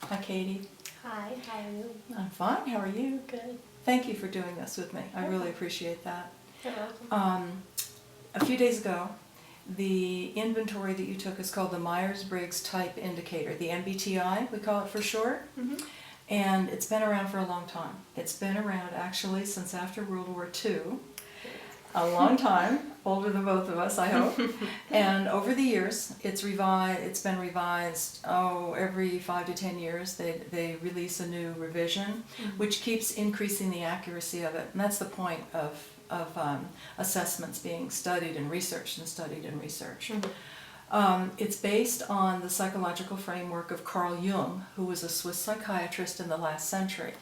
Hi, Katie. Hi, how are you? I'm fine. How are you? Good. Thank you for doing this with me. I really appreciate that. You're welcome. A few days ago, the inventory that you took is called the Myers-Briggs Type Indicator, the MBTI, we call it for short. And it's been around for a long time. It's been around actually since after World War II. A long time, older than both of us, I hope. And over the years, it's been revised, every 5 to 10 years they release a new revision, which keeps increasing the accuracy of it. And that's the point of assessments being studied and researched and studied and researched. It's based on the psychological framework of Carl Jung, who was a Swiss psychiatrist in the last century.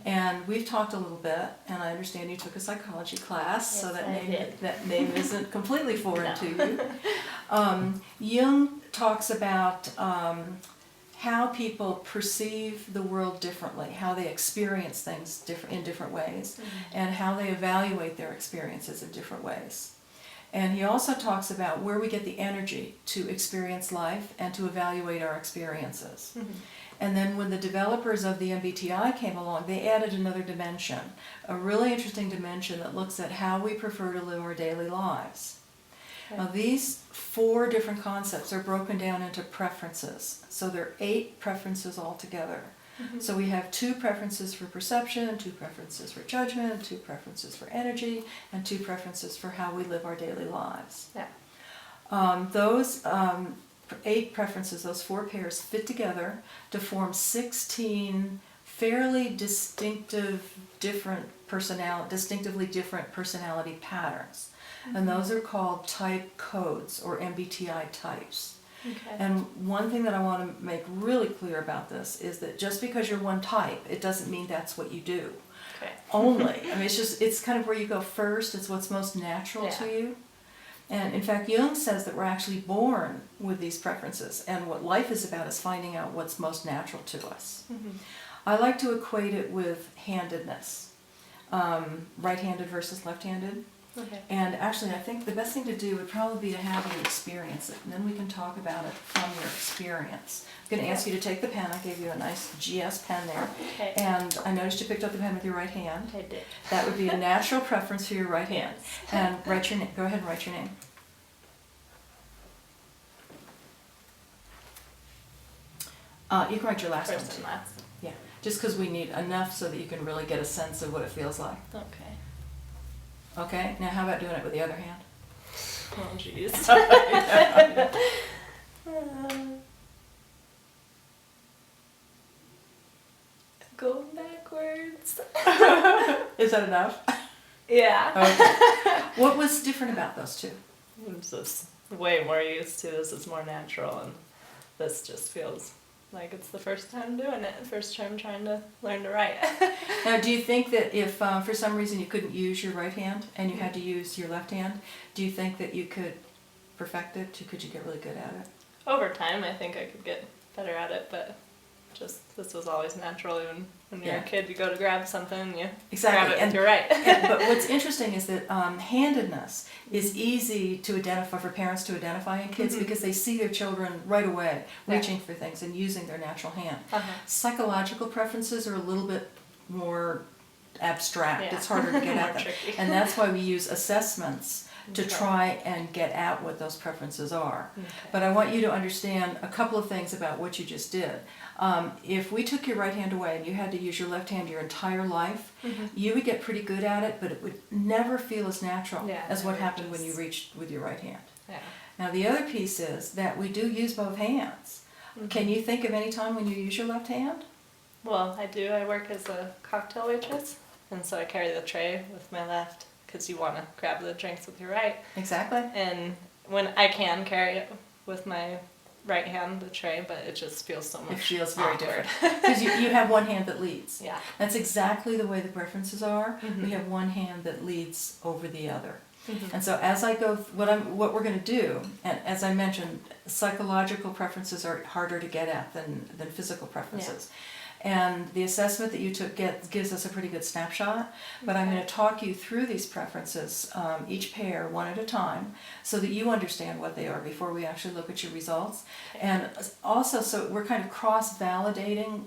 And we've talked a little bit, and I understand you took a psychology class, Yes, so that I did. that name isn't completely foreign No. to you. Jung talks about how people perceive the world differently, how they experience things in different ways, and how they evaluate their experiences in different ways. And he also talks about where we get the energy to experience life and to evaluate our experiences. And then when the developers of the MBTI came along, they added another dimension, a really interesting dimension that looks at how we prefer to live our daily lives. Now these 4 different concepts are broken down into preferences. So there are 8 preferences altogether. So we have 2 preferences for perception, 2 preferences for judgment, 2 preferences for energy, and 2 preferences for how we live our daily lives. Those 8 preferences, those 4 pairs, fit together to form 16 fairly distinctively different personality patterns. And those are called type codes, or MBTI types. And one thing that I want to make really clear about this is that just because you're one type, it doesn't mean that's what you do. Only. I mean, it's kind of where you go first. It's what's most natural to you. And in fact, Jung says that we're actually born with these preferences, and what life is about is finding out what's most natural to us. I like to equate it with handedness, right-handed versus left-handed. And actually, I think the best thing to do would probably be to have you experience it, and then we can talk about it from your experience. I'm going to ask you to take the pen. I gave you a nice GS pen there. And I noticed you picked up the pen with your right hand. I did. That would be a natural preference for your right hand. And write your name. Go ahead and write your name. You can write your last First one and too. last. Yeah, just because we need enough so that you can really get a sense of what it feels like. Okay. Okay, now how about doing it with the other hand? Oh, jeez. Go backwards. Is that enough? Yeah. Okay. What was different about those 2? I'm just way more used to this. It's more natural, and this just feels like it's the first time doing it. First time trying to learn to write. Now, do you think that if for some reason you couldn't use your right hand and you had to use your left hand, do you think that you could perfect it? Could you get really good at it? Over time, I think I could get better at it, but just this was always natural. Even when you're a kid, you go to grab something, and you grab it with your right. But what's interesting is that handedness is easy to identify for parents to identify in kids because they see their children right away reaching for things and using their natural hand. Psychological preferences are a little bit more abstract. It's harder to get at them. Tricky. And that's why we use assessments to try and get at what those preferences are. But I want you to understand a couple of things about what you just did. If we took your right hand away and you had to use your left hand your entire life, you would get pretty good at it, but it would never feel as natural as what happened when you reached with your right hand. Now the other piece is that we do use both hands. Can you think of any time when you use your left hand? Well, I do. I work as a cocktail waitress, and so I carry the tray with my left because you want to grab the drinks with your right. Exactly. And when I can carry it with my right hand, the tray, but it just feels so much It feels very awkward. different. Because you have one hand that leads. Yeah. That's exactly the way the preferences are. We have one hand that leads over the other. And so as I go, what we're going to do, and as I mentioned, psychological preferences are harder to get at than physical preferences. And the assessment that you took gives us a pretty good snapshot, but I'm going to talk you through these preferences, each pair one at a time, so that you understand what they are before we actually look at your results. And also, so we're kind of cross-validating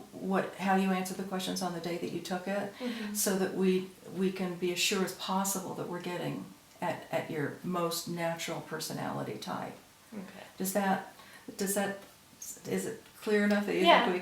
how you answered the questions on the day that you took it, so that we can be as sure as possible that we're getting at your most natural personality type. Okay. Is it clear enough that you Yeah. think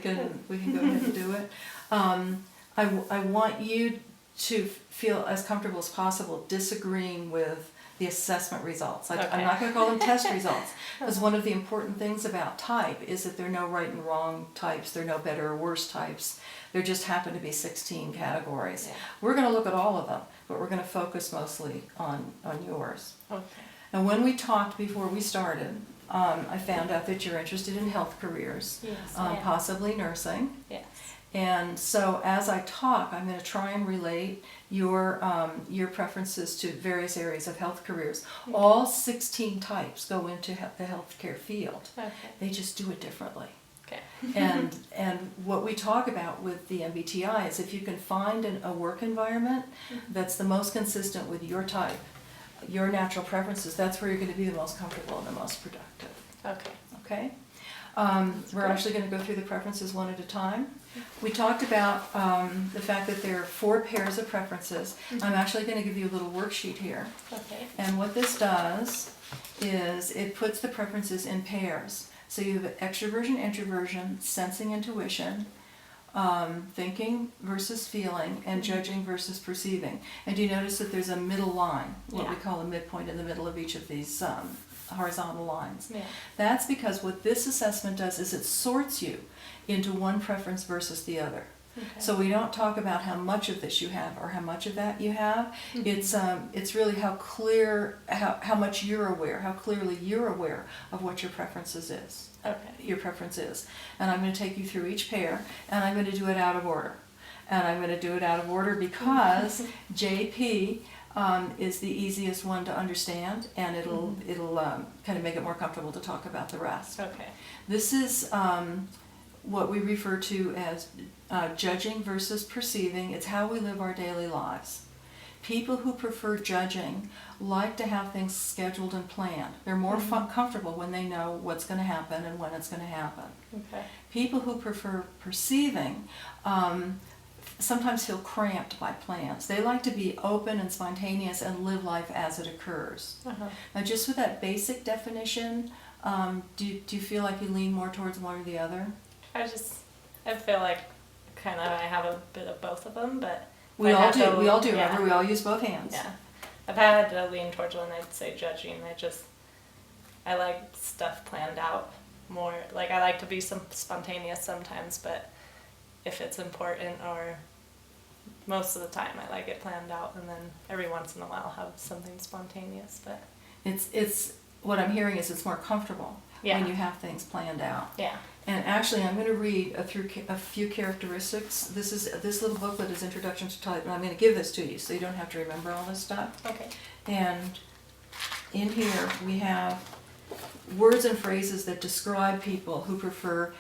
we can go ahead and do it? I want you to feel as comfortable as possible disagreeing with the assessment results. I'm Okay. not going to call them test results, because one of the important things about type is that there are no right and wrong types, there are no better or worse types. There just happen to be 16 categories. Yeah. We're going to look at all of them, but we're going to focus mostly on yours. Okay. And when we talked before we started, I found out that you're interested in health careers, Yes, I am. possibly nursing. Yes. And so as I talk, I'm going to try and relate your preferences to various areas of health careers. All 16 types go into the healthcare field. Okay. They just do it differently. Okay. And what we talk about with the MBTI is if you can find a work environment that's the most consistent with your type, your natural preferences, that's where you're going to be the most comfortable and the most productive. Okay. Okay? We're actually going to go through the preferences one at a time. We talked about the fact that there are 4 pairs of preferences. I'm actually going to give you a little worksheet here. Okay. And what this does is it puts the preferences in pairs. So you have extroversion, introversion, sensing, intuition, thinking versus feeling, and judging versus perceiving. And do you notice that there's a middle line, what we call a midpoint in the middle of each of these horizontal lines? Yeah. That's because what this assessment does is it sorts you into one preference versus the other. Okay. So we don't talk about how much of this you have or how much of that you have. It's really how much you're aware, how clearly you're aware of what your preferences is. Okay. Your preference is. And I'm going to take you through each pair, and I'm going to do it out of order. And I'm going to do it out of order because JP is the easiest one to understand, and it'll kind of make it more comfortable to talk about the rest. Okay. This is what we refer to as judging versus perceiving. It's how we live our daily lives. People who prefer judging like to have things scheduled and planned. They're more comfortable when they know what's going to happen and when it's going to happen. Okay. People who prefer perceiving sometimes feel cramped by plans. They like to be open and spontaneous and live life as it occurs. Now, just with that basic definition, do you feel like you lean more towards one or the other? I feel like kind of I have a bit of both of them, but We all do. yeah. Remember, we all use both hands. Yeah. If I had to lean towards one, I'd say judging. I like stuff planned out more. Like, I like to be spontaneous sometimes, but if it's important, or most of the time I like it planned out, and then every once in a while have something spontaneous. But It's what I'm hearing is it's more comfortable when you have things planned out. yeah. And actually, I'm going to read through a few characteristics. This little booklet is Introduction to Type, and I'm going to give this to you so you don't have to remember all this stuff. Okay. And in here we have words and phrases that describe people who prefer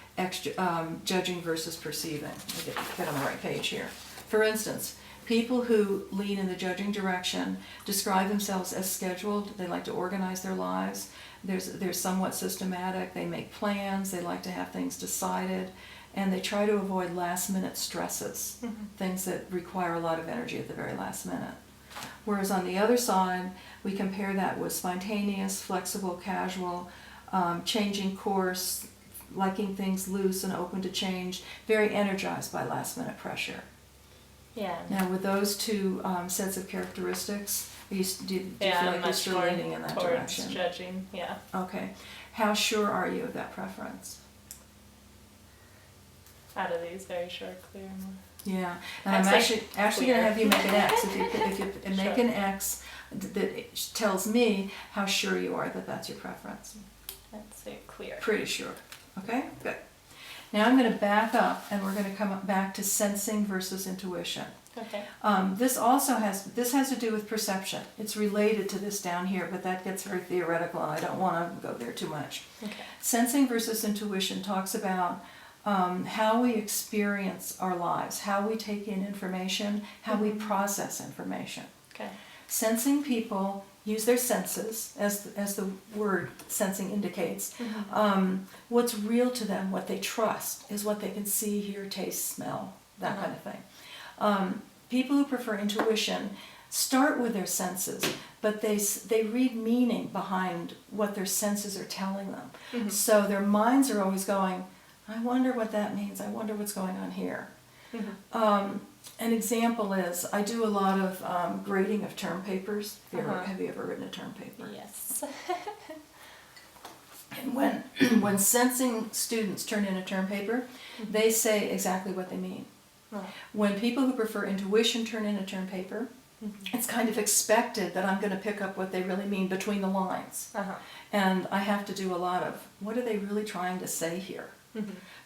judging versus perceiving. Let me get on the right page here. For instance, people who lean in the judging direction describe themselves as scheduled. They like to organize their lives. They're somewhat systematic. They make plans. They like to have things decided. And they try to avoid last-minute stresses, things that require a lot of energy at the very last minute. Whereas on the other side, we compare that with spontaneous, flexible, casual, changing course, liking things loose and open to change, very energized by last-minute pressure. Yeah. Now, with those two sets of characteristics, do you feel like you're still leaning in that direction? Judging, yeah. Okay. How sure are you of that preference? Out of these, very sure, clear. Yeah, and I'd I'm say actually going to have you make an X. If you make Sure. an X, that tells me how sure you are that that's your preference. I'd say clear. Pretty sure. Okay, good. Now I'm going to back up, and we're going to come back to sensing versus intuition. Okay. This has to do with perception. It's related to this down here, but that gets very theoretical, and I don't want to go there too much. Okay. Sensing versus intuition talks about how we experience our lives, how we take in information, how we process information. Okay. Sensing people use their senses, as the word sensing indicates. What's real to them, what they trust, is what they can see, hear, taste, smell, that kind of thing. People who prefer intuition start with their senses, but they read meaning behind what their senses are telling them. So their minds are always going, I wonder what that means, I wonder what's going on here. An example is, I do a lot of grading of term papers. Have you ever written a term paper? Yes. And when sensing students turn in a term paper, they say exactly what they mean. When people who prefer intuition turn in a term paper, it's kind of expected that I'm going to pick up what they really mean between the lines. And I have to do a lot of, what are they really trying to say here?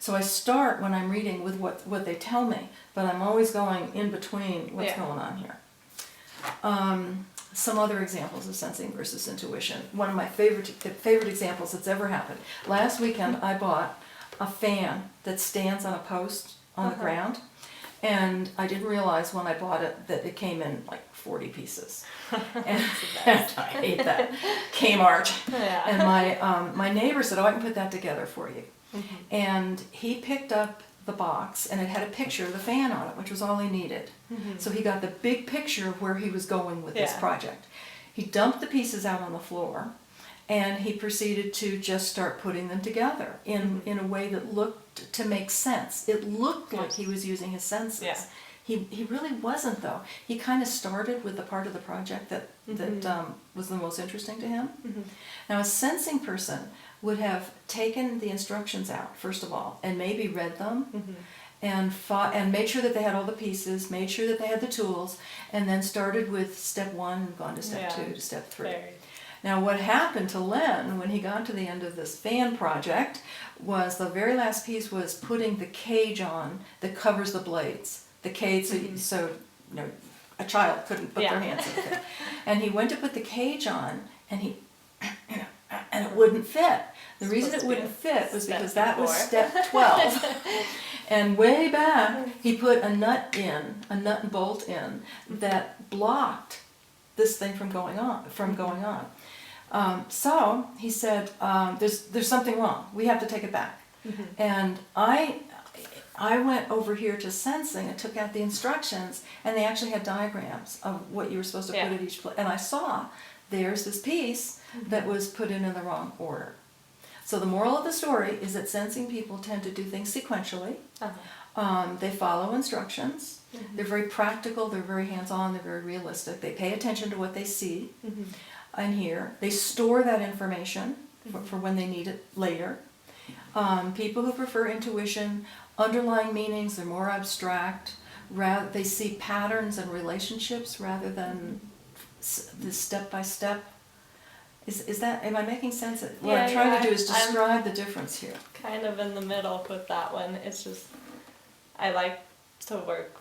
So I start when I'm reading with what they tell me, but I'm always going in between what's going on here. Some other examples of sensing versus intuition. One of my favorite examples that's ever happened. Last weekend I bought a fan that stands on a post on the ground, and I didn't realize when I bought it that it came in like 40 pieces. And I hate that. Kmart. And my neighbor said, oh, I can put that together for you. And he picked up the box, and it had a picture of the fan on it, which was all he needed. So he got the big picture of where he was going with this project. He dumped the pieces out on the floor, and he proceeded to just start putting them together in a way that looked to make sense. It looked like he was using his senses. He really wasn't, though. He kind of started with the part of the project that was the most interesting to him. Now, a sensing person would have taken the instructions out, first of all, and maybe read them, and made sure that they had all the pieces, made sure that they had the tools, and then started with step 1 and gone to step 2 to step 3. Now, what happened to Len when he got to the end of this fan project was the very last piece was putting the cage on that covers the blades. The cage, so you know, a child couldn't put their hands in it. And he went to put the cage on, and and it wouldn't fit. The reason it wouldn't fit was because that was step 12. And way back, he put a nut and bolt in, that blocked this thing from going on. So he said, there's something wrong. We have to take it back. And I went over here to sensing and took out the instructions, and they actually had diagrams of what you were supposed to put at each place. And I saw there's this piece that was put in the wrong order. So the moral of the story is that sensing people tend to do things sequentially. They follow instructions. They're very practical, they're very hands-on, they're very realistic. They pay attention to what they see and hear. They store that information for when they need it later. People who prefer intuition, underlying meanings are more abstract. They see patterns and relationships rather than the step-by-step. Is that, am I making sense? What I'm trying to do is describe the difference here. Kind of in the middle with that one. It's just, I like to work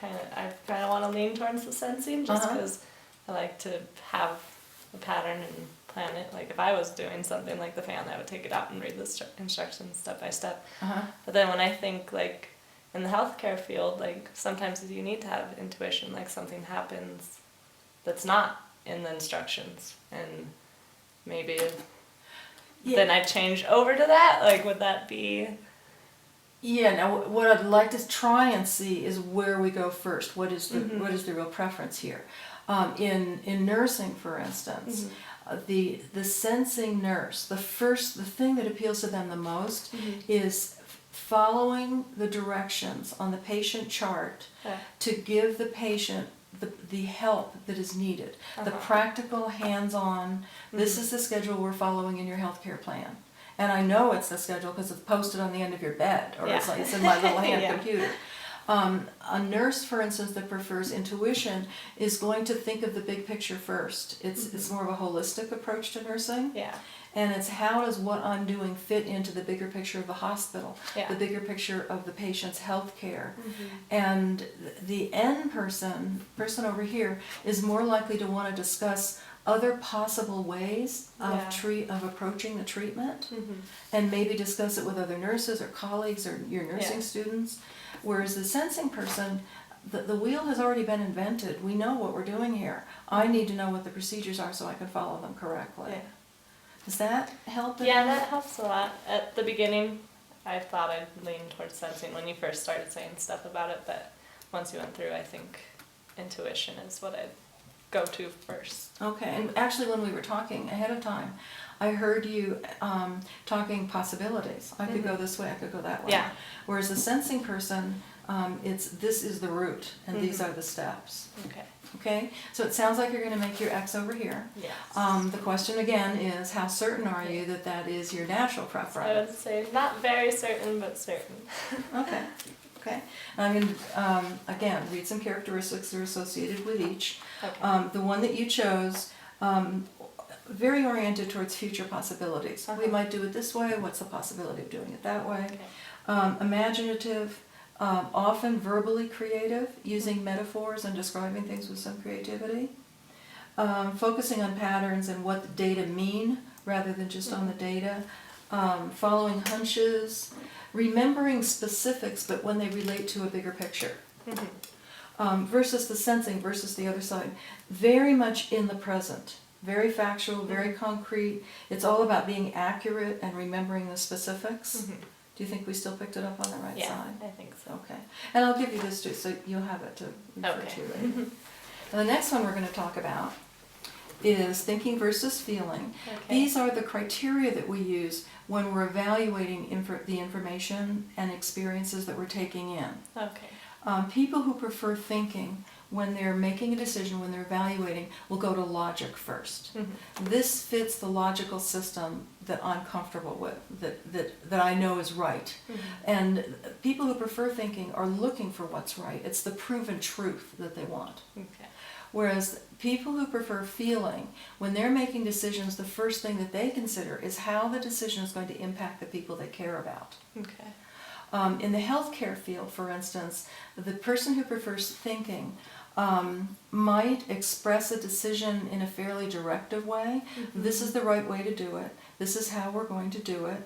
I kind of want to lean towards the sensing just because I like to have a pattern and plan it. Like if I was doing something like the fan, I would take it out and read the instructions step by step. But then when I think like in the healthcare field, like sometimes you need to have intuition, like something happens that's not in the instructions, and maybe then I change over to that. Like would that be? Yeah. Now, what I'd like to try and see is where we go first. What is the real preference here? In nursing, for instance, the sensing nurse, the thing that appeals to them the most is following the directions on the patient chart to give the patient the help that is needed, the practical, hands-on, this is the schedule we're following in your healthcare plan. And I know it's the schedule because it's posted on the end of your bed, or it's in my little hand computer. A nurse, for instance, that prefers intuition is going to think of the big picture first. It's more of a holistic approach to nursing. And it's how does what I'm doing fit into the bigger picture of the hospital, the bigger picture of the patient's health care. And the N person over here is more likely to want to discuss other possible ways of Yeah. of approaching the treatment, Mhm. and maybe discuss it with other nurses or colleagues or your nursing Yeah. students. Whereas the sensing person, the wheel has already been invented. We know what we're doing here. I need to know what the procedures are so I can follow them correctly. Yeah. Does that help? Yeah, that helps a lot. At the beginning, I thought I'd lean towards sensing when you first started saying stuff about it, but once you went through, I think intuition is what I'd go to first. Okay, and actually when we were talking ahead of time, I heard you talking possibilities. I could go this way, I could go that way. Yeah. Whereas the sensing person, this is the route, and these are the steps. Okay. Okay, so it sounds like you're going to make your X over here. Yes. The question again is, how certain are you that that is your natural I preference? would say not very certain, but certain. Okay, okay. I'm going to, again, read some characteristics that are associated with each. Okay. The one that you chose, very oriented towards future possibilities. We might do it this way, what's the possibility of doing it that way? Okay. Imaginative, often verbally creative, using metaphors and describing things with some creativity. Focusing on patterns and what the data mean rather than just on the data. Following hunches, remembering specifics but when they relate to a bigger picture. Versus the sensing, versus the other side. Very much in the present. Very factual, very concrete. It's all about being accurate and remembering the specifics. Do you think we still picked it up on the right side? I think so. Okay. And I'll give you this too, so you'll have it to refer to. Right? And the next one we're going to talk about is thinking versus feeling. Okay. These are the criteria that we use when we're evaluating the information and experiences that we're taking in. Okay. People who prefer thinking when they're making a decision, when they're evaluating, will go to logic first. This fits the logical system that I'm comfortable with, that I know is right. And people who prefer thinking are looking for what's right. It's the proven truth that they want. Okay. Whereas people who prefer feeling, when they're making decisions, the first thing that they consider is how the decision is going to impact the people they care about. Okay. In the healthcare field, for instance, the person who prefers thinking might express a decision in a fairly directive way. This is the right way to do it. This is how we're going to do it.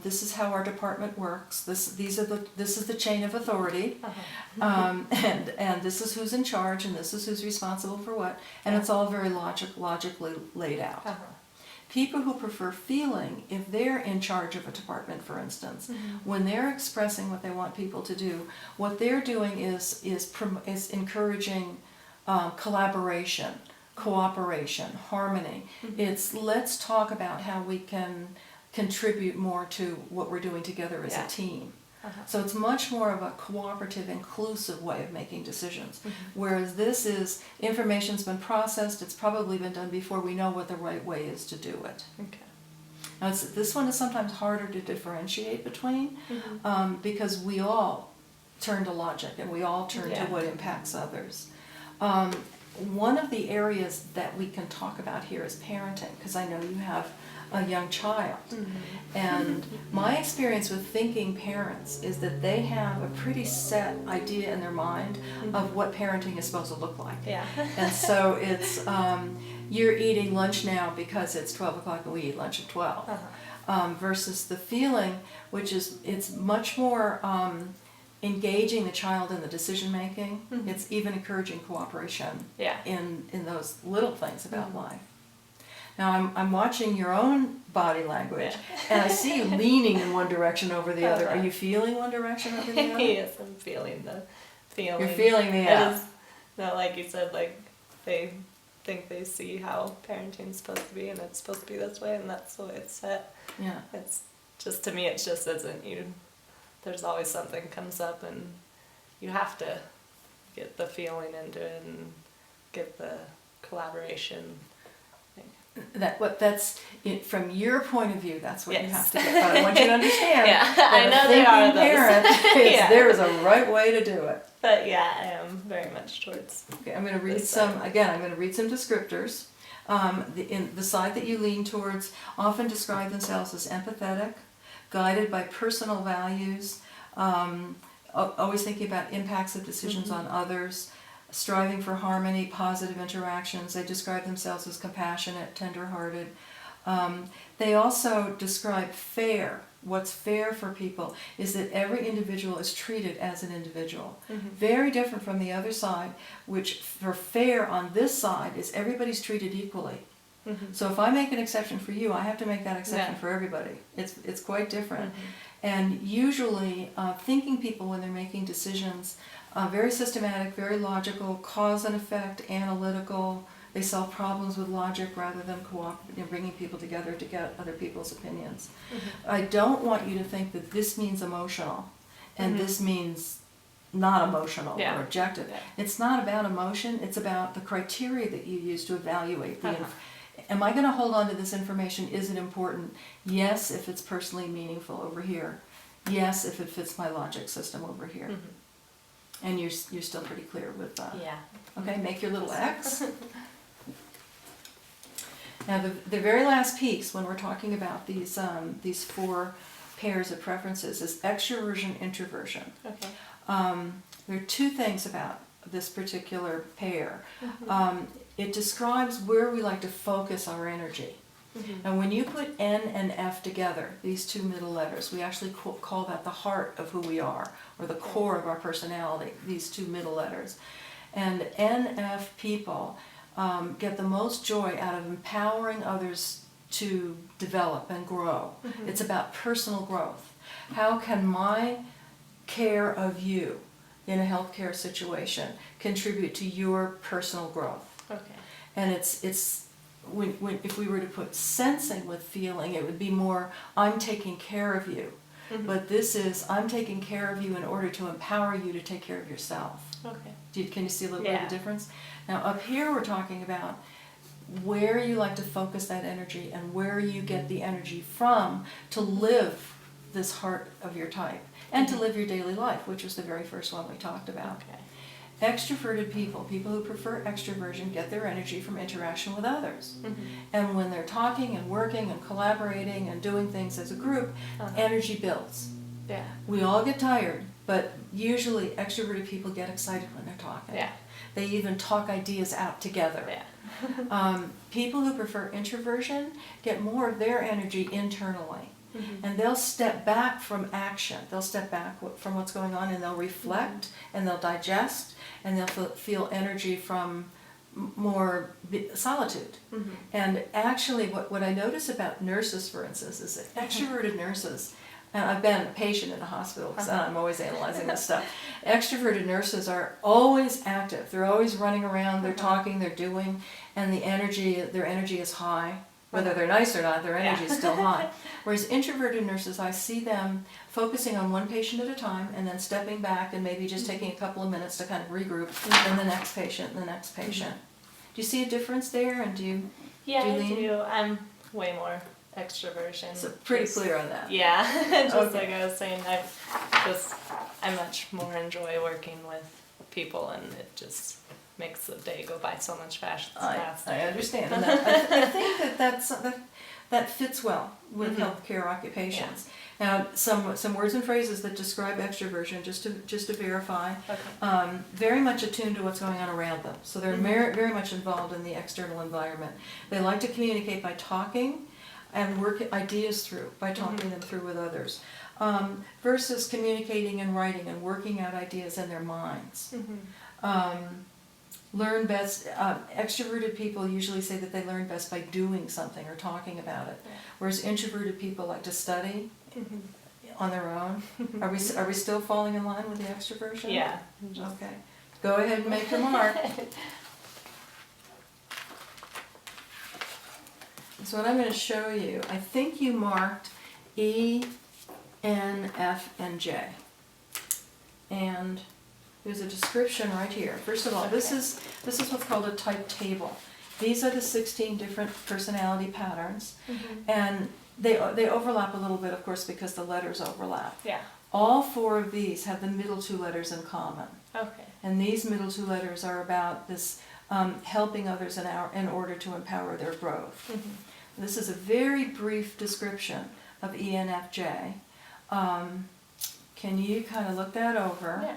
This is how our department works. This is the chain of authority, and this is who's in charge, and this is who's responsible for what. And it's all very logically laid out. People who prefer feeling, if they're in charge of a department, for instance, when they're expressing what they want people to do, what they're doing is encouraging collaboration, cooperation, harmony. It's let's talk about how we can contribute more to what we're doing together as a team. So it's much more of a cooperative, inclusive way of making decisions. Whereas this is, information's been processed, it's probably been done before, we know what the right way is to do it. Okay. Now this one is sometimes harder to differentiate between because we all turn to logic and we all turn to what impacts others. One of the areas that we can talk about here is parenting, because I know you have a young child. And my experience with thinking parents is that they have a pretty set idea in their mind of what parenting is supposed to look like. And so it's, you're eating lunch now because it's 12 o'clock and we eat lunch at 12. Versus the feeling, which is, it's much more engaging the child in the decision making. It's even encouraging cooperation in those little things about life. Now I'm watching your own body language, and I see you leaning in one direction over the other. Are you feeling one direction over the other? Yes, I'm feeling the feeling. You're feeling the It is not like you said, like they think they see how parenting's supposed to be, and it's supposed to be this way, and that's the way it's set. Yeah. It's just, to me, it just isn't. There's always something comes up, and you have to get the feeling into it and get the collaboration. That's from your point of view. That's what you have to Yes. get. But I want you to understand. I know there are those. Parent, there is a right way to do it. But yeah, I am very much towards. Okay, I'm going to read some. Again, I'm going to read some descriptors. The side that you lean towards often describe themselves as empathetic, guided by personal values, always thinking about impacts of decisions on others. striving for harmony, positive interactions. They describe themselves as compassionate, tender-hearted. They also describe fair. What's fair for people is that every individual is treated as an individual. Very different from the other side, which for fair on this side is everybody's treated equally. So if I make an exception for you, I have to make that exception for everybody. It's quite different. And usually thinking people, when they're making decisions, very systematic, very logical, cause and effect, analytical. They solve problems with logic rather than bringing people together to get other people's opinions. I don't want you to think that this means emotional and this means not emotional or objective. It's not about emotion, it's about the criteria that you use to evaluate the am I going to hold on to this information? Is it important? Yes, if it's personally meaningful over here. Yes, if it fits my logic system over here. And you're still pretty clear with that. Okay, make your little X. Now the very last piece when we're talking about these 4 pairs of preferences is extroversion, introversion. There are 2 things about this particular pair. It describes where we like to focus our energy. And when you put N and F together, these 2 middle letters, we actually call that the heart of who we are, or the core of our personality, these 2 middle letters. And NF people get the most joy out of empowering others to develop and grow. It's about personal growth. How can my care of you in a healthcare situation contribute to your personal growth? And it's when if we were to put sensing with feeling, it would be more, I'm taking care of you. But this is, I'm taking care of you in order to empower you to take care of yourself. Can you see a little bit of the difference? Now up here we're talking about where you like to focus that energy and where you get the energy from to live this heart of your type and to live your daily life, which was the very first one we talked about. Extroverted people, people who prefer extroversion, get their energy from interaction with others. And when they're talking and working and collaborating and doing things as a group, energy builds. We all get tired, but usually extroverted people get excited when they're talking. They even talk ideas out together. People who prefer introversion get more of their energy internally. And they'll step back from action. They'll step back from what's going on and they'll reflect and they'll digest and they'll feel energy from more solitude. And actually what I notice about nurses, for instance, is that extroverted nurses, and I've been a patient in a hospital because I'm always analyzing this stuff, extroverted nurses are always active. They're always running around, they're talking, they're doing, and their energy is high. Whether they're nice or not, their energy is still high. Whereas introverted nurses, I see them focusing on one patient at a time and then stepping back and maybe just taking a couple of minutes to kind of regroup, then the next patient and the next patient. Do you see a difference there? And do you I do. I'm way more extroversion. So pretty clear on that. Just like I was saying, I much more enjoy working with people, and it just makes the day go by so much faster. I understand. And I think that fits well with healthcare occupations. Now, some words and phrases that describe extroversion, just to verify, very much attuned to what's going on around them. So they're very much involved in the external environment. They like to communicate by talking and work ideas through, by talking them through with others. Versus communicating and writing and working out ideas in their minds. Learn best, extroverted people usually say that they learn best by doing something or talking about it, whereas introverted people like to study on their own. Are we still falling in line with the extroversion? Okay. Go ahead and make your mark. So what I'm going to show you, I think you marked E, N, F, and J. And there's a description right here. First of all, this is what's called a type table. These are the 16 different personality patterns, and they overlap a little bit, of course, because the letters overlap. All 4 of these have the middle 2 letters in common. And these middle 2 letters are about this helping others in order to empower their growth. This is a very brief description of ENFJ. Can you kind of look that over?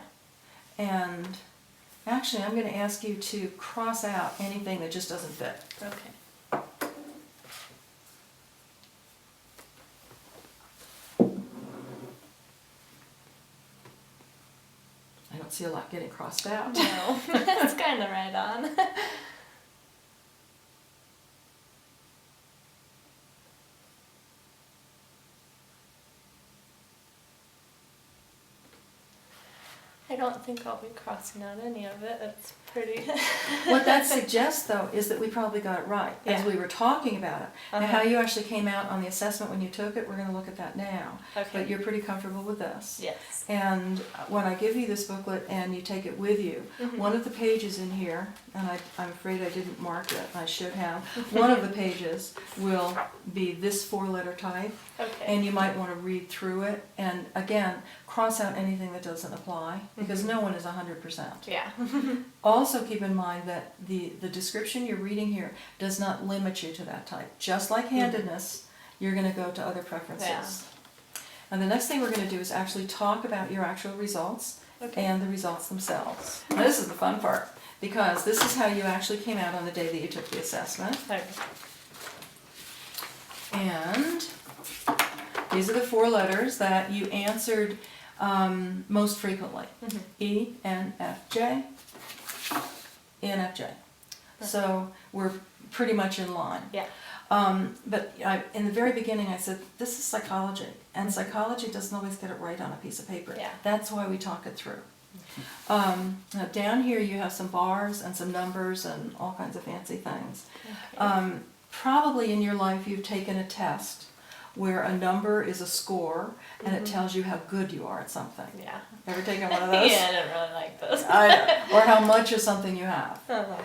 And Actually, I'm going to ask you to cross out anything that just doesn't fit. Okay. I don't see a lot getting crossed out. No, that's kind of right on. I don't think I'll be crossing out any of it. It's pretty. What that suggests, though, is that we probably got it right as Yeah. we were talking about it. And Uh-huh. how you actually came out on the assessment when you took it, we're going to look at that now. Okay. But you're pretty comfortable with this. Yes. And when I give you this booklet and you take it with you, Mhm. one of the pages in here, and I'm afraid I didn't mark it, I should have, one of the pages will be this 4-letter type, Okay. and you might want to read through it, and again, cross out anything that doesn't apply, because Mhm. no one is 100%. Yeah. Also keep in mind that the description you're reading here does not limit you to that type. Just like handedness, you're going to go to other preferences. Yeah. And the next thing we're going to do is actually talk about your actual results Okay. and the results themselves. Now, this is the fun part, because this is how you actually came out on the day that you took the assessment. Okay. And these are the 4 letters that you answered most frequently. Mhm. E, N, F, J, E, N, F, J. So we're pretty much in line. Yeah. But in the very beginning I said, this is psychology, and psychology doesn't always get it right on a piece of paper. Yeah. That's why we talk it through. Now down here you have some bars and some numbers and all kinds of fancy things. Okay. Probably in your life you've taken a test where a number is a score and it tells you how good you are at something. Yeah. Ever taken one of those? Yeah, I don't really like those. I know. Or how much of something you have. Uh-huh.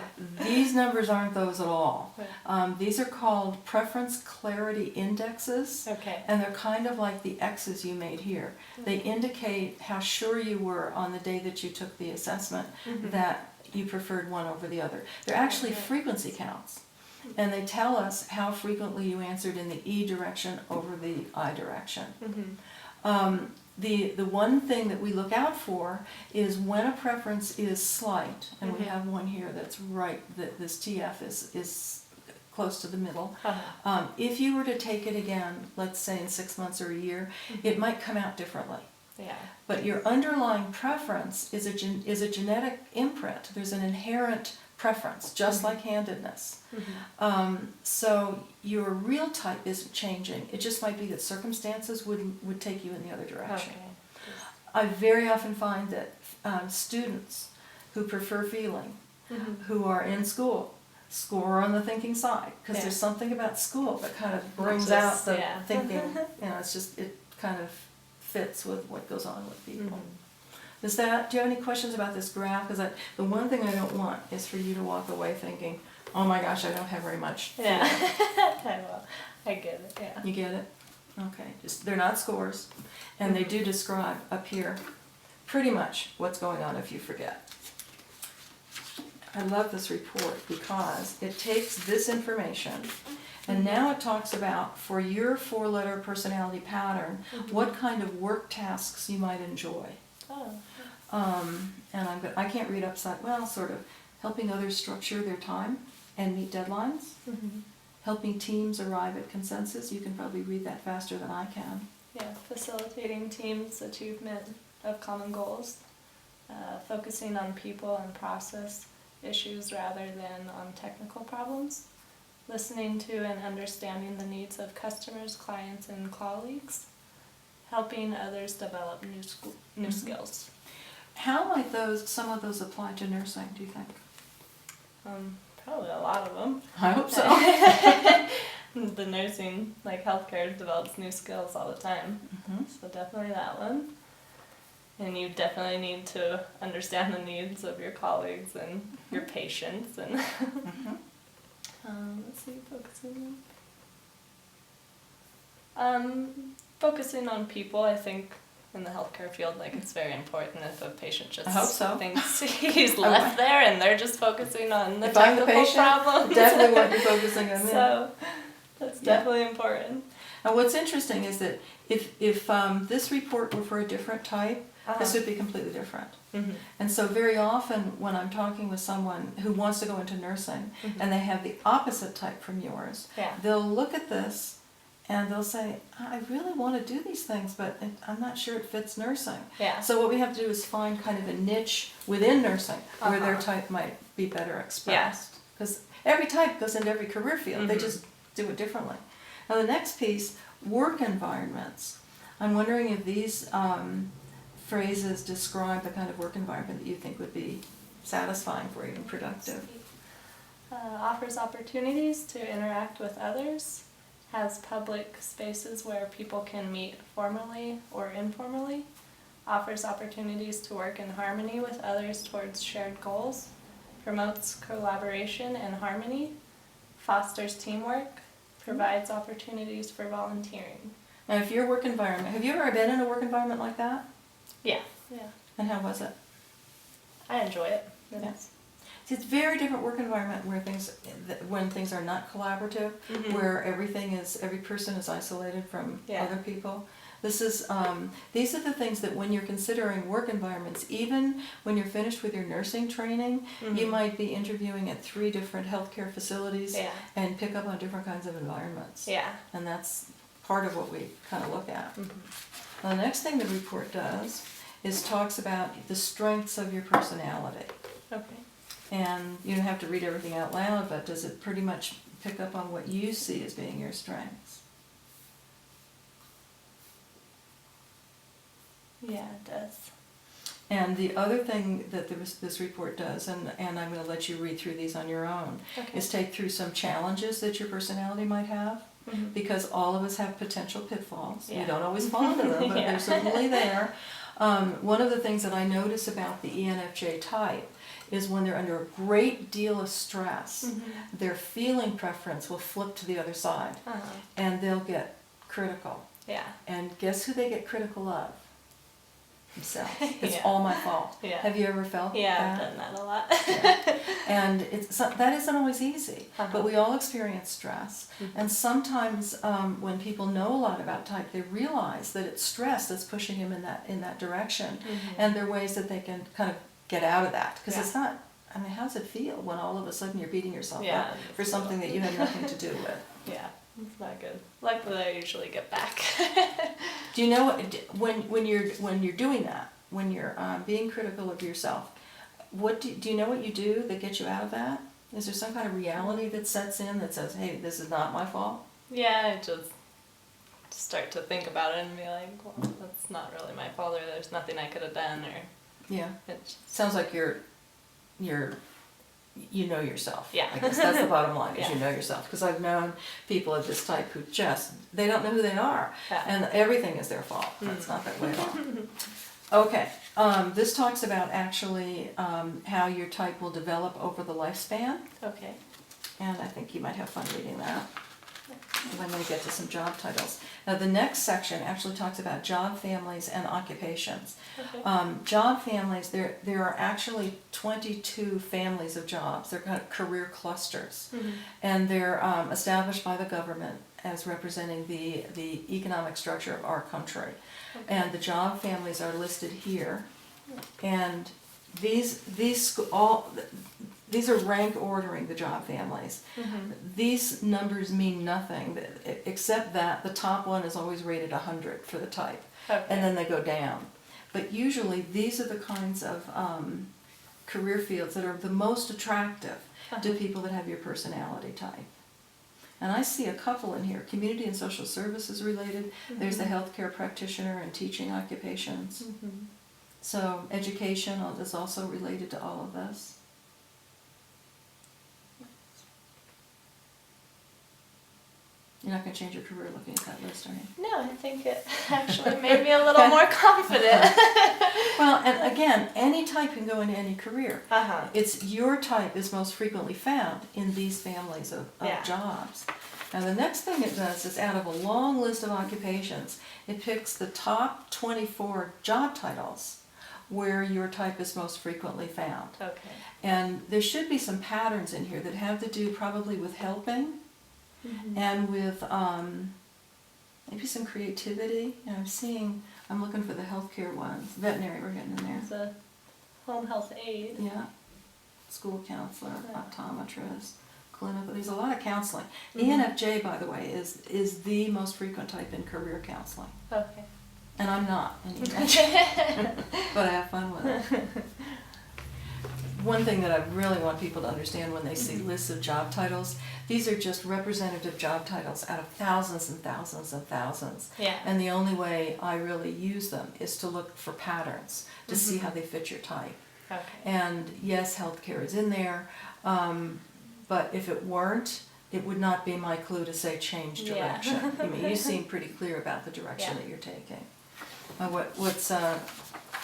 These numbers aren't those at all. Yeah. These are called preference clarity indexes, Okay. and they're kind of like the X's you made here. They indicate how sure you were on the day that you took the assessment Mhm. that you preferred one over the other. They're actually Okay. frequency counts, and they tell us how frequently you answered in the E direction over the I direction. Mhm. The one thing that we look out for is when a preference is slight, and we Mhm. have one here that's right, that this TF is close to the middle. Uh-huh. If you were to take it again, let's say in 6 months or a year, it might come out differently. Yeah. But your underlying preference is a genetic imprint. There's an inherent preference, just like handedness. So your real type isn't changing. It just might be that circumstances would take you in the other direction. Okay. I very often find that students who prefer feeling, Mhm. who are in school, score on the thinking side, because Yeah. there's something about school that kind of brings Just- out the yeah. thinking. It's just, it kind of fits with what goes on with people. Mhm. Do you have any questions about this graph? Because the one thing I don't want is for you to walk away thinking, oh my gosh, I don't have very much. Yeah. I will. I get it. Yeah. You get it? Okay. They're not scores, and they do describe up here pretty much what's going on if you forget. I love this report because it takes this information and now it talks about, for your 4-letter personality pattern, what kind of work tasks you might enjoy. Oh. And I can't read upside, well, sort of, helping others structure their time and meet deadlines, Mhm. helping teams arrive at consensus. You can probably read that faster than I can. Yeah. Facilitating teams' achievement of common goals. Focusing on people and process issues rather than on technical problems. Listening to and understanding the needs of customers, clients, and colleagues. Helping others develop new skills. How might some of those apply to nursing, do you think? Probably a lot of them. I hope so. The nursing, like healthcare, develops new skills all the time. Mhm. So definitely that one. And you definitely need to understand the needs of your colleagues and your patients. And Mhm. let's see, focusing on people. I think in the healthcare field, like it's very important if a patient just I hope so. thinks he's left there and they're just focusing on the If I'm the technical patient, problems. definitely want you focusing on me. So that's Yeah. definitely important. And what's interesting is that if this report were for a different type, This would be completely different. Mm-hmm. And so very often when I'm talking with someone who wants to go into nursing and they have the opposite type from yours, Yeah. they'll look at this and they'll say, I really want to do these things, but I'm not sure it fits nursing. Yeah. So what we have to do is find kind of a niche within nursing where their Uh-huh. type might be better expressed. Because every type goes into every career field. They just do it differently. Now the next piece, work environments. I'm wondering if these phrases describe the kind of work environment that you think would be satisfying for you and productive. Offers opportunities to interact with others, has public spaces where people can meet formally or informally, offers opportunities to work in harmony with others towards shared goals, promotes collaboration and harmony, fosters teamwork, provides opportunities for volunteering. Now if your work environment, have you ever been in a work environment like that? Yeah. And how was it? I enjoy it. Yeah. See, it's a very different work environment where when things are not collaborative, where every person is isolated from other people. This is, these are the things that when you're considering work environments, even when you're finished with your nursing training, you might be interviewing at 3 different healthcare facilities and pick up on different kinds of environments. Yeah. And that's part of what we kind of look at. Now, the next thing the report does is talks about the strengths of your personality. Okay. And you don't have to read everything out loud, but does it pretty much pick up on what you see as being your strengths? Yeah, it does. And the other thing that this report does, and I'm going to let you read through these on your own, is take through some challenges that your personality might have, because all of us have potential pitfalls. We don't always fall into them, but they're certainly there. One of the things that I notice about the ENFJ type is when they're under a great deal of stress, their feeling preference will flip to the other side, and they'll get critical. Yeah. And guess who they get critical of? Themselves. It's all my fault. Yeah. Have you ever felt that? I've done that a lot. And that isn't always easy, but we all experience stress. And sometimes when people know a lot about type, they realize that it's stress that's pushing him in that direction. And there are ways that they can kind of get out of that. Because it's not, I mean, how does it feel when all of a sudden you're beating yourself up for something that you had nothing to do with? Yeah, it's not good. Luckily, I usually get back. Do you know when you're doing that, when you're being critical of yourself, do you know what you do that gets you out of that? Is there some kind of reality that sets in that says, "Hey, this is not my fault"? Yeah, I just start to think about it and be like, well, that's not really my fault, or there's nothing I could have done, or Sounds like you know yourself. Yeah. I guess that's the bottom line, is you know yourself. Because I've known people of this type who they don't know who they are. Yeah. And everything is their fault. That's not that way at all. Okay, this talks about actually how your type will develop over the lifespan. Okay. And I think you might have fun reading that. And I'm going to get to some job titles. Now the next section actually talks about job families and occupations. Okay. Job families, there are actually 22 families of jobs. They're kind of career clusters. And they're established by the government as representing the economic structure of our country. Okay. And the job families are listed here. And these are rank ordering the job families. These numbers mean nothing except that the top one is always rated 100 for the type, and then they go down. But usually these are the kinds of career fields that are the most attractive to people that have your personality type. And I see a couple in here, community and social services related. There's the healthcare practitioner and teaching occupations. So education is also related to all of this. You're not going to change your career looking at that list, are you? No, I think it actually made me a little more confident. Well, and again, any type can go into any career. Uh-huh. It's your type is most frequently found in these families of jobs. Now the next thing it does is out of a long list of occupations, it picks the top 24 job titles where your type is most frequently found. Okay. And there should be some patterns in here that have to do probably with helping and with maybe some creativity. And I'm seeing I'm looking for the healthcare ones. Veterinary, we're getting in there. There's a home health aide. Yeah. School counselor, Yeah. optometrist, clinical. There's a lot of counseling. Mhm. ENFJ, by the way, is the most frequent type in career counseling. Okay. And I'm not an ENFJ, but I have fun with it. One thing that I really want people to understand when they see lists of job titles, these are just representative job titles out of thousands and thousands and thousands. Yeah. And the only way I really use them is to look for patterns, to see how they fit your type. Okay. And yes, healthcare is in there, but if it weren't, it would not be my clue to say change direction. Yeah. I mean, you seem pretty clear about the direction Yeah. that you're taking. What's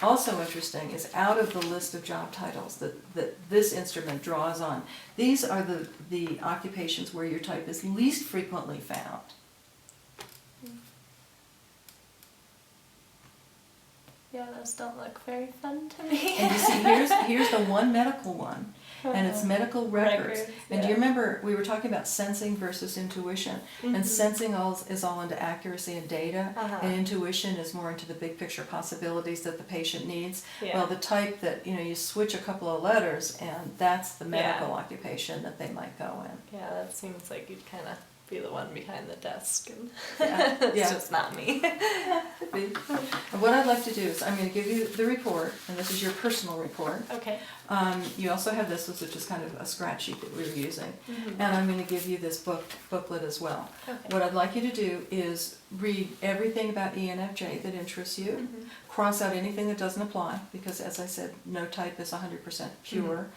also interesting is out of the list of job titles that this instrument draws on, these are the occupations where your type is least frequently found. Yeah, those don't look very fun to me. And you see, here's the one medical one, and it's medical records. And do you remember we were talking about sensing versus intuition? And sensing is all into accuracy and data, and intuition is more into the big picture possibilities that the patient needs. Yeah. Well, the type that, you switch a couple of letters, and that's the medical occupation that they might go in. Yeah, that seems like you'd kind of be the one behind the desk, and Yeah. it's Yeah. just not me. Could be. And what I'd like to do is I'm going to give you the report, and this is your personal report. Okay. You also have this, which is kind of a scratch sheet that we were using. Mhm. And I'm going to give you this booklet as well. Okay. What I'd like you to do is read everything about ENFJ that interests you, Mhm. cross out anything that doesn't apply, because as I said, no type is 100% pure.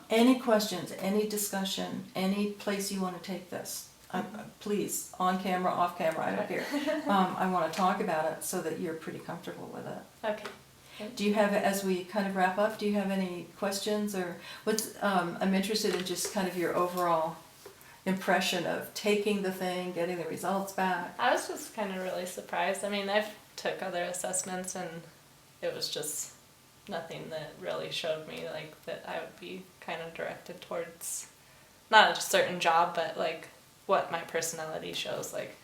Any questions, any discussion, any place you want to take this, please, on camera, off camera, I don't care. I want to talk about it so that you're pretty comfortable with it. Okay. Do you have, as we kind of wrap up, do you have any questions or I'm interested in just kind of your overall impression of taking the thing, getting the results back. I was just kind of really surprised. I mean, I've took other assessments and it was just nothing that really showed me like that I would be kind of directed towards not a certain job, but like what my personality shows. Like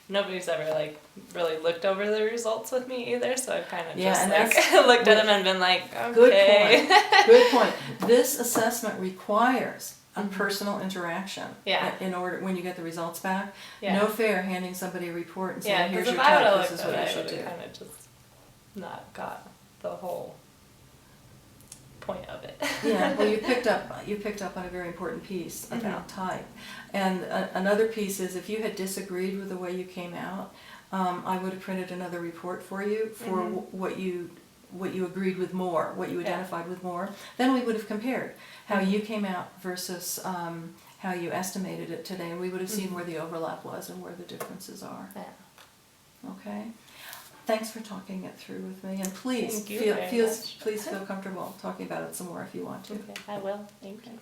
nobody's ever like really looked over the results with me either, so I've kind of just like looked at them and been like, okay. Good point. Good point. This assessment requires a personal interaction. Yeah. In order when you get the results back. Yeah. No fair handing somebody a report and saying, Yeah, here's because your if I would type, have this looked is at what it, you I should would do. have kind of just not got the whole point of it. Yeah, well, you picked up on a very important piece about type, and another piece is if you had disagreed with the way you came out, I would have printed another report for you for what you agreed with more, what you identified with more. Then we would have compared how you came out versus how you estimated it today, and we would have seen where the overlap was and where the differences are. Yeah. Okay. Thanks for talking it through with me, and please Thank you very much. please feel comfortable talking about it some more if you want to. Okay, I will. Thank you.